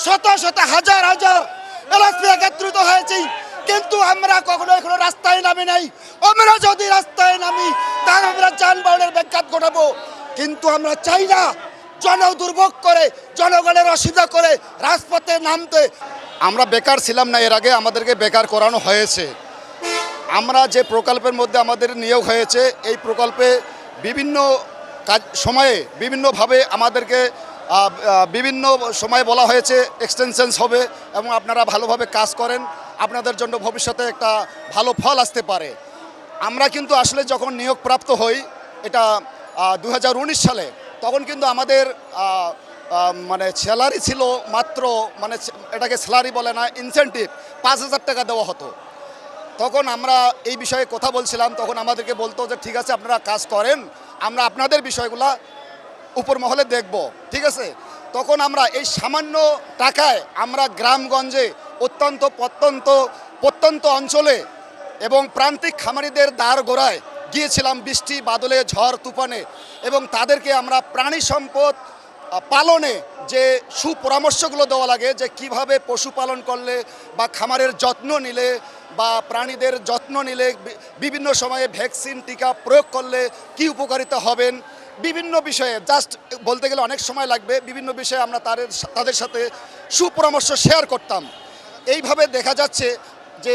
শত শত হাজার হাজার এলএসপি একত্রিত হয়েছি, কিন্তু আমরা কখনো এখনো রাস্তায় নামি নাই। আমরা যদি রাস্তায় নামি তাহলে আমরা যানবাহনের ব্যাঘাত ঘটাবো, কিন্তু আমরা চাই না জনদুর্ভোগ করে জনগণের অসুবিধা করে রাজপথে নামতে। আমরা বেকার ছিলাম না, এর আগে আমাদেরকে বেকার করানো হয়েছে। আমরা যে প্রকল্পের মধ্যে আমাদের নিয়োগ হয়েছে, এই প্রকল্পে বিভিন্ন সময়ে বিভিন্নভাবে আমাদেরকে বিভিন্ন সময় বলা হয়েছে এক্সটেনশনস হবে এবং আপনারা ভালোভাবে কাজ করেন, আপনাদের জন্য ভবিষ্যতে একটা ভালো ফল আসতে পারে। আমরা কিন্তু আসলে যখন নিয়োগপ্রাপ্ত হই, এটা 2019 সালে, তখন কিন্তু আমাদের মানে স্যালারি ছিল মাত্র, মানে এটাকে স্যালারি বলে না, ইনসেন্টিভ 5,000 টাকা দেওয়া হতো। তখন আমরা এই বিষয়ে কথা বলছিলাম, তখন আমাদেরকে বলতো যে ঠিক আছে আপনারা কাজ করেন, আমরা আপনাদের বিষয়গুলা উপর মহলে দেখব, ঠিক আছে। তখন আমরা এই সামান্য টাকায় আমরা গ্রামগঞ্জে অত্যন্ত প্রত্যন্ত অঞ্চলে এবং প্রান্তিক খামারিদের দ্বার গোড়ায় গিয়েছিলাম বৃষ্টি বাদলে ঝড় তুফানে, এবং তাদেরকে আমরা প্রাণী সম্পদ পালনে যে সুপরামর্শগুলো দেওয়া লাগে, যে কিভাবে পশুপালন করলে বা খামারের যত্ন নিলে বা প্রাণীদের যত্ন নিলে বিভিন্ন সময়ে ভ্যাকসিন টিকা প্রয়োগ করলে কি উপকারিতা হবেন, বিভিন্ন বিষয়ে জাস্ট বলতে গেলে অনেক সময় লাগবে, বিভিন্ন বিষয়ে আমরা তাদের সাথে সুপরামর্শ শেয়ার করতাম। এইভাবে দেখা যাচ্ছে যে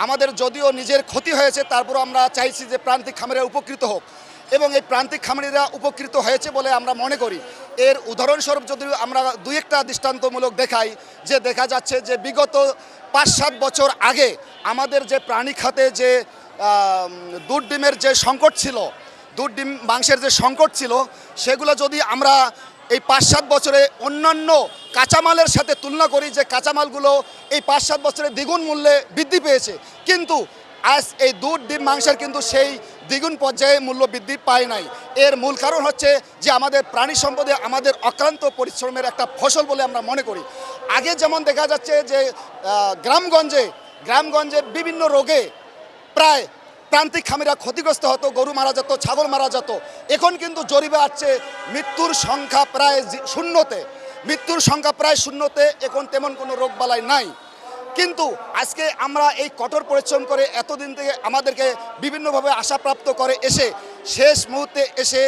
আমাদের যদিও নিজের ক্ষতি হয়েছে, তারপরও আমরা চাইছি যে প্রান্তিক খামারিরা উপকৃত হোক, এবং এই প্রান্তিক খামারিরা উপকৃত হয়েছে বলে আমরা মনে করি। এর উদাহরণস্বরূপ যদি আমরা দুই একটা দৃষ্টান্তমূলক দেখাই, যে দেখা যাচ্ছে যে বিগত 5-7 বছর আগে আমাদের যে প্রাণী খাতে যে দুধ ডিমের যে সংকট ছিল, দুধ ডিম মাংসের যে সংকট ছিল, সেগুলো যদি আমরা এই 5-7 বছরে অন্যান্য কাঁচামালের সাথে তুলনা করি, যে কাঁচামালগুলো এই 5-7 বছরে দ্বিগুণ মূল্যে বৃদ্ধি পেয়েছে, কিন্তু আজ এই দুধ ডিম মাংসের কিন্তু সেই দ্বিগুণ পর্যায়ে মূল্য বৃদ্ধি পায় নাই। এর মূল কারণ হচ্ছে যে আমাদের প্রাণী সম্পদে আমাদের অক্লান্ত পরিশ্রমের একটা ফসল বলে আমরা মনে করি। আগে যেমন দেখা যাচ্ছে যে গ্রামগঞ্জে বিভিন্ন রোগে প্রায় প্রান্তিক খামারিরা ক্ষতিগ্রস্ত হতো, গরু মারা যেত, ছাগল মারা যেত। এখন কিন্তু জরিপে আসছে মৃত্যুর সংখ্যা প্রায় শূন্যতে, এখন তেমন কোনো রোগবালাই নাই। কিন্তু আজকে আমরা এই কঠোর পরিশ্রম করে এতদিন থেকে আমাদেরকে বিভিন্নভাবে আশাপ্রাপ্ত করে এসে শেষ মুহূর্তে এসে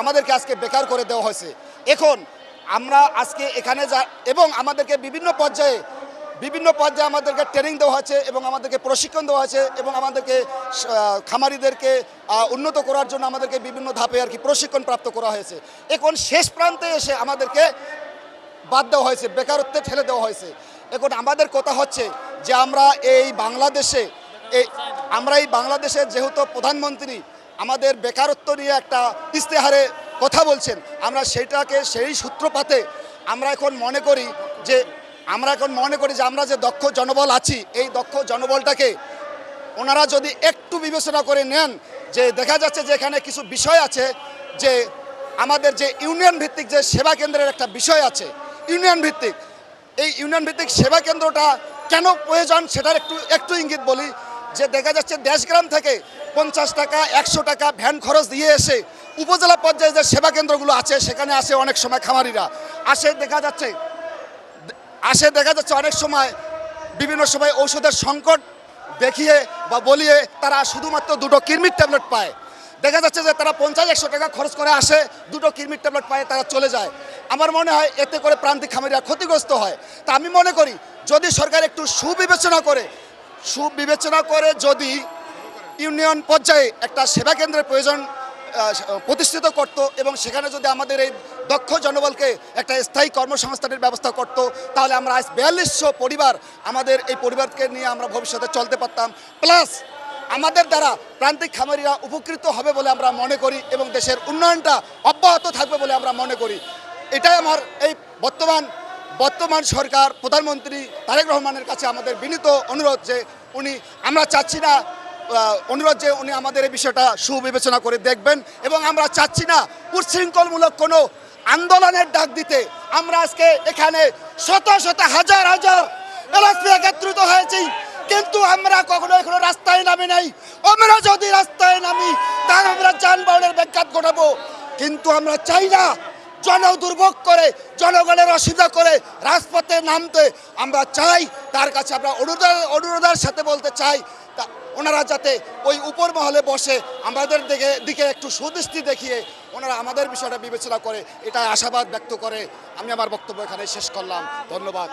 আমাদেরকে আজকে বেকার করে দেওয়া হয়েছে। এখন আমরা আজকে এখানে এবং আমাদেরকে বিভিন্ন পর্যায়ে আমাদেরকে ট্রেনিং দেওয়া হয়েছে এবং আমাদেরকে প্রশিক্ষণ দেওয়া হয়েছে, এবং আমাদেরকে খামারিদেরকে উন্নত করার জন্য আমাদেরকে বিভিন্ন ধাপে আর কি প্রশিক্ষণ প্রাপ্ত করা হয়েছে। এখন শেষ প্রান্তে এসে আমাদেরকে বাদ দেওয়া হয়েছে, বেকারত্বে ঠেলে দেওয়া হয়েছে। এখন আমাদের কথা হচ্ছে যে আমরা এই বাংলাদেশে যেহেতু প্রধানমন্ত্রী আমাদের বেকারত্ব নিয়ে একটা ইস্তেহারে কথা বলছেন, আমরা সেই সূত্রপাতে আমরা এখন মনে করি যে আমরা যে দক্ষ জনবল আছি, এই দক্ষ জনবলটাকে ওনারা যদি একটু বিবেচনা করে নেন, যে দেখা যাচ্ছে যে এখানে কিছু বিষয় আছে, যে আমাদের যে ইউনিয়ন ভিত্তিক যে সেবা কেন্দ্রের একটা বিষয় আছে, এই ইউনিয়ন ভিত্তিক সেবা কেন্দ্রটা কেন প্রয়োজন সেটার একটু ইঙ্গিত বলি। যে দেখা যাচ্ছে দেশগ্রাম থেকে 50 টাকা 100 টাকা ভ্যান খরচ দিয়ে এসে উপজেলা পর্যায়ে যে সেবা কেন্দ্রগুলো আছে, সেখানে আসে অনেক সময় খামারিরা দেখা যাচ্ছে অনেক সময় বিভিন্ন সময় ঔষধের সংকট দেখিয়ে বা বলিয়ে তারা শুধুমাত্র 2টো কৃমির ট্যাবলেট পায়। দেখা যাচ্ছে যে তারা 50-100 টাকা খরচ করে আসে, 2টো কৃমির ট্যাবলেট পায়, তারা চলে যায়। আমার মনে হয় এতে করে প্রান্তিক খামারিরা ক্ষতিগ্রস্ত হয়। তা আমি মনে করি যদি সরকার একটু সুবিবেচনা করে যদি ইউনিয়ন পর্যায়ে একটা সেবা কেন্দ্রের প্রয়োজন প্রতিষ্ঠিত করত, এবং সেখানে যদি আমাদের এই দক্ষ জনবলকে একটা স্থায়ী কর্মসংস্থানের ব্যবস্থা করত, তাহলে আমরা আজ 4200 পরিবার, আমাদের এই পরিবারকে নিয়ে আমরা ভবিষ্যতে চলতে পারতাম। প্লাস আমাদের দ্বারা প্রান্তিক খামারিরা উপকৃত হবে বলে আমরা মনে করি, এবং দেশের উন্নয়নটা অব্যাহত থাকবে বলে আমরা মনে করি। এটাই আমার এই বর্তমান সরকার প্রধানমন্ত্রী তারেক রহমানের কাছে আমাদের বিনীত অনুরোধ, যে উনি আমাদের এই বিষয়টা সুবিবেচনা করে দেখবেন, এবং আমরা চাচ্ছি না উচ্ছৃঙ্খলমূলক কোনো আন্দোলনের ডাক দিতে। আমরা আজকে এখানে শত শত হাজার হাজার এলএসপি একত্রিত হয়েছি, কিন্তু আমরা কখনো এখনো রাস্তায় নামি নাই। আমরা যদি রাস্তায় নামি তাহলে আমরা যানবাহনের ব্যাঘাত ঘটাবো, কিন্তু আমরা চাই না জনদুর্ভোগ করে জনগণের অসুবিধা করে রাজপথে নামতে আমরা চাই। তার কাছে আমরা অনুরোধের সাথে বলতে চাই ওনারা যাতে ওই উপর মহলে বসে আমাদের দিকে একটু সুদৃষ্টি দেখিয়ে ওনারা আমাদের বিষয়টা বিবেচনা করে, এটা আশাবাদ ব্যক্ত করে আমি আমার বক্তব্য এখানে শেষ করলাম। ধন্যবাদ।